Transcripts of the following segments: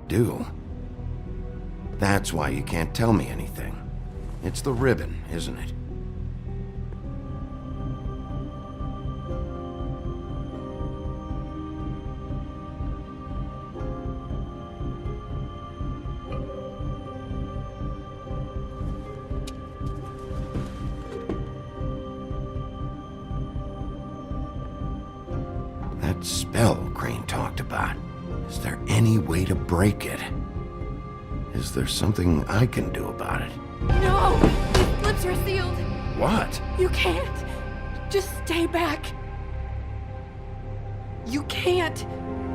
do. That's why you can't tell me anything. It's the ribbon, isn't it? That spell Crane talked about. Is there any way to break it? Is there something I can do about it? No! These lips are sealed! What? You can't! Just stay back! You can't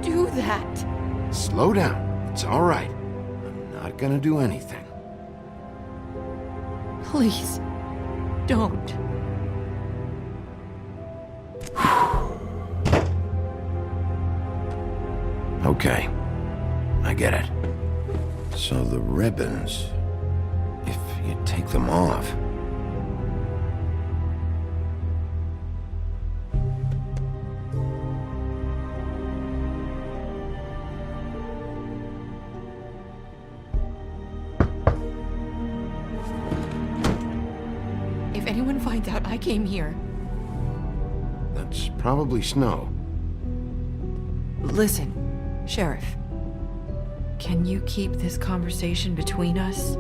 do that! Slow down. It's all right. I'm not gonna do anything. Please, don't. Okay. I get it. So the ribbons, if you take them off... If anyone finds out I came here... That's probably Snow. Listen, Sheriff. Can you keep this conversation between us?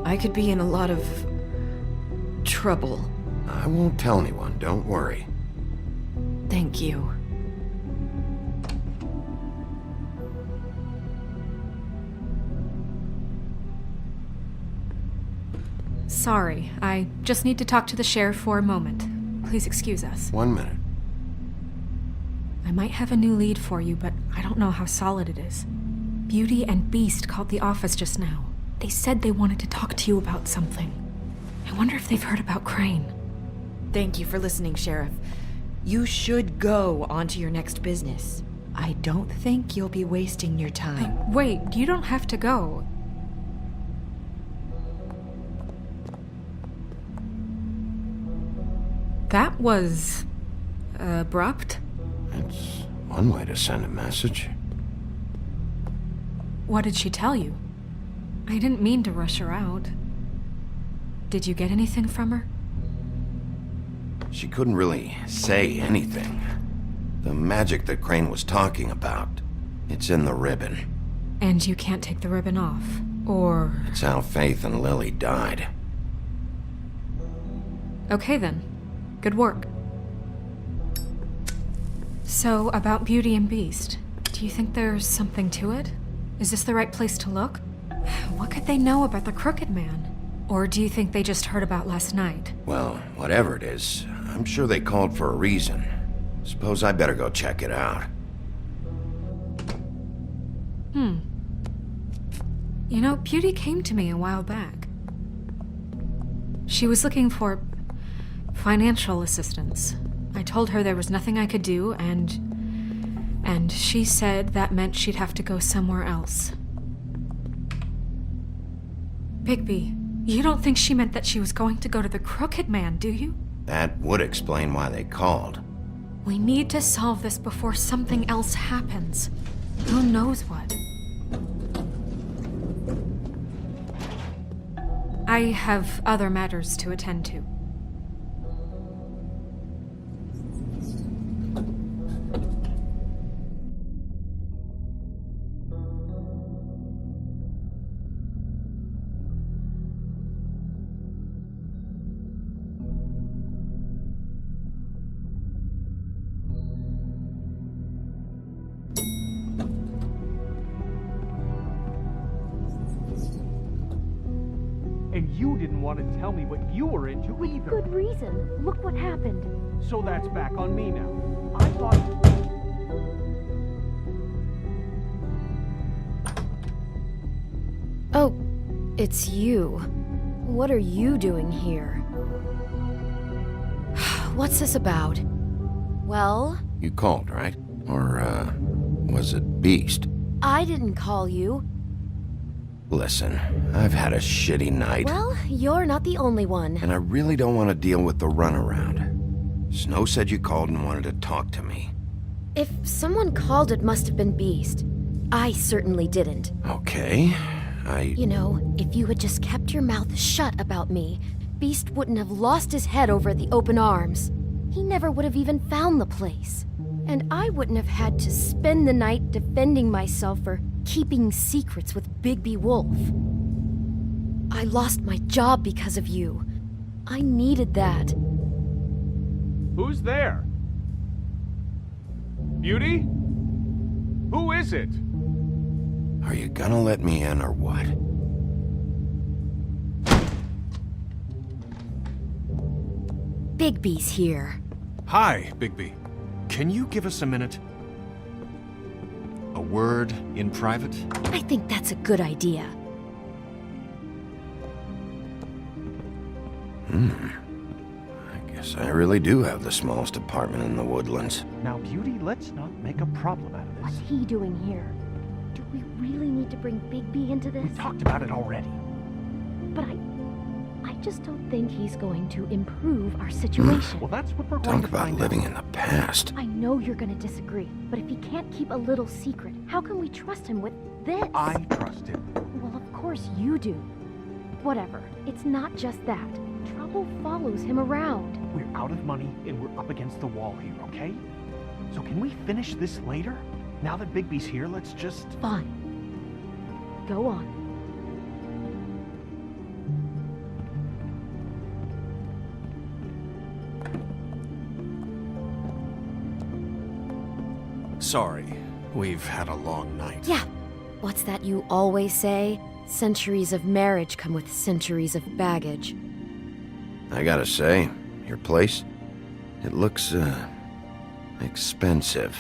I could be in a lot of... trouble. I won't tell anyone, don't worry. Thank you. Sorry, I just need to talk to the sheriff for a moment. Please excuse us. 1 minute. I might have a new lead for you, but I don't know how solid it is. Beauty and Beast called the office just now. They said they wanted to talk to you about something. I wonder if they've heard about Crane. Thank you for listening, Sheriff. You should go on to your next business. I don't think you'll be wasting your time. Wait, you don't have to go. That was... abrupt? It's one way to send a message. What did she tell you? I didn't mean to rush her out. Did you get anything from her? She couldn't really say anything. The magic that Crane was talking about, it's in the ribbon. And you can't take the ribbon off, or... It's how Faith and Lily died. Okay then. Good work. So, about Beauty and Beast, do you think there's something to it? Is this the right place to look? What could they know about the Crooked Man? Or do you think they just heard about last night? Well, whatever it is, I'm sure they called for a reason. Suppose I better go check it out. You know, Beauty came to me a while back. She was looking for financial assistance. I told her there was nothing I could do, and she said that meant she'd have to go somewhere else. Bigby, you don't think she meant that she was going to go to the Crooked Man, do you? That would explain why they called. We need to solve this before something else happens. Who knows what? I have other matters to attend to. And you didn't want to tell me what you were into either. Good reason. Look what happened. So that's back on me now. I thought... Oh, it's you. What are you doing here? What's this about? Well, You called, right? Or, was it Beast? I didn't call you. Listen, I've had a shitty night. Well, you're not the only one. And I really don't want to deal with the runaround. Snow said you called and wanted to talk to me. If someone called, it must have been Beast. I certainly didn't. Okay, You know, if you had just kept your mouth shut about me, Beast wouldn't have lost his head over at the open arms. He never would have even found the place. And I wouldn't have had to spend the night defending myself for keeping secrets with Bigby Wolf. I lost my job because of you. I needed that. Who's there? Beauty? Who is it? Are you gonna let me in or what? Bigby's here. Hi, Bigby. Can you give us a minute? A word in private? I think that's a good idea. I guess I really do have the smallest apartment in the woodlands. Now, Beauty, let's not make a problem out of What's this. he doing here? Do we really need to bring Bigby into this? We talked about it already. But I just don't think he's going to improve our situation. Well, that's what we're going Talk to about find living out. in the past. I know you're gonna disagree, but if he can't keep a little secret, how can we trust him with this? I trust him. Well, of course you do. Whatever. It's not just that. Trouble follows him around. We're out of money and we're up against the wall here, okay? So can we finish this later? Now that Bigby's here, let's just... Fine. Go on. Sorry, we've had a long night. Yeah. What's that you always say? Centuries of marriage come with centuries of baggage. I gotta say, your place, it looks, expensive.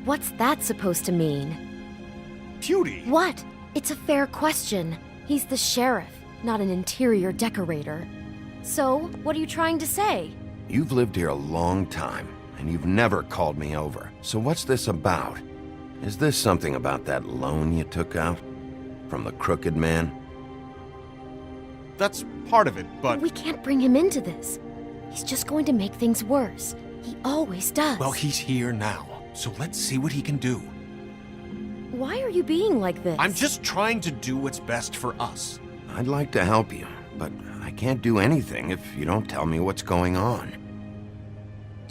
What's that supposed to mean? Beauty! What? It's a fair question. He's the sheriff, not an interior decorator. So, what are you trying to say? You've lived here a long time, and you've never called me over. So what's this about? Is this something about that loan you took out? From the crooked man? That's part of it, but... We can't bring him into this. He's just going to make things worse. He always does. Well, he's here now, so let's see what he can do. Why are you being like this? I'm just trying to do what's best for us. I'd like to help you, but I can't do anything if you don't tell me what's going on.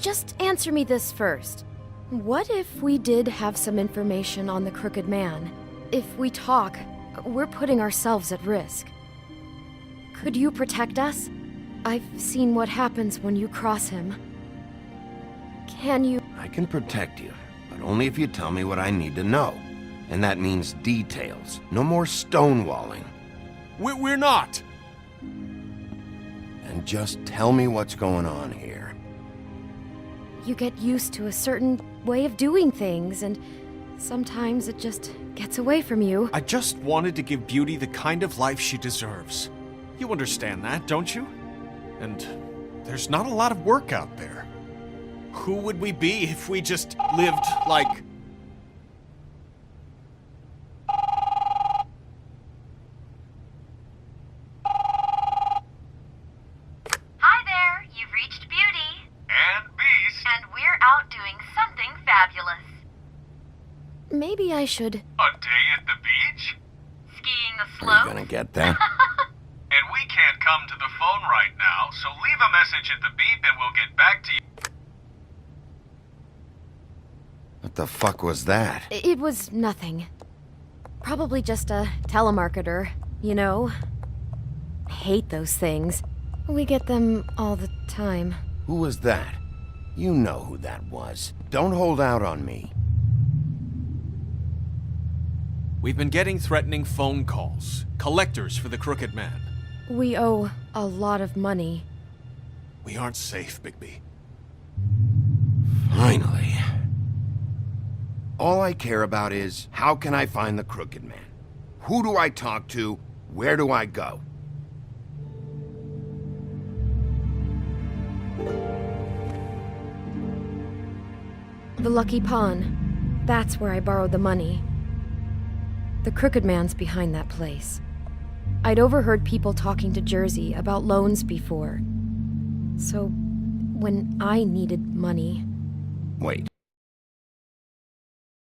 Just answer me this first. What if we did have some information on the crooked man? If we talk, we're putting ourselves at risk. Could you protect us? I've seen what happens when you cross him. Can you... I can protect you, but only if you tell me what I need to know. And that means details. No more stonewalling. We're not! And just tell me what's going on here. You get used to a certain way of doing things, and sometimes it just gets away from you. I just wanted to give Beauty the kind of life she deserves. You understand that, don't you? And there's not a lot of work out there. Who would we be if we just lived like... Hi there, you've reached Beauty. And Beast. And we're out doing something fabulous. Maybe I should... A day at the beach? Skiing the Are slope. you gonna get that? And we can't come to the phone right now, so leave a message at the beep and we'll get back to you. What the fuck was that? It was nothing. Probably just a telemarketer, you know? I hate those things. We get them all the time. Who was that? You know who that was. Don't hold out on me. We've been getting threatening phone calls. Collectors for the crooked man. We owe a lot of money. We aren't safe, Bigby. Finally. All I care about is, how can I find the crooked man? Who do I talk to? Where do I go? The Lucky Pawn. That's where I borrowed the money. The crooked man's behind that place. I'd overheard people talking to Jersey about loans before. So, when I needed money... Wait.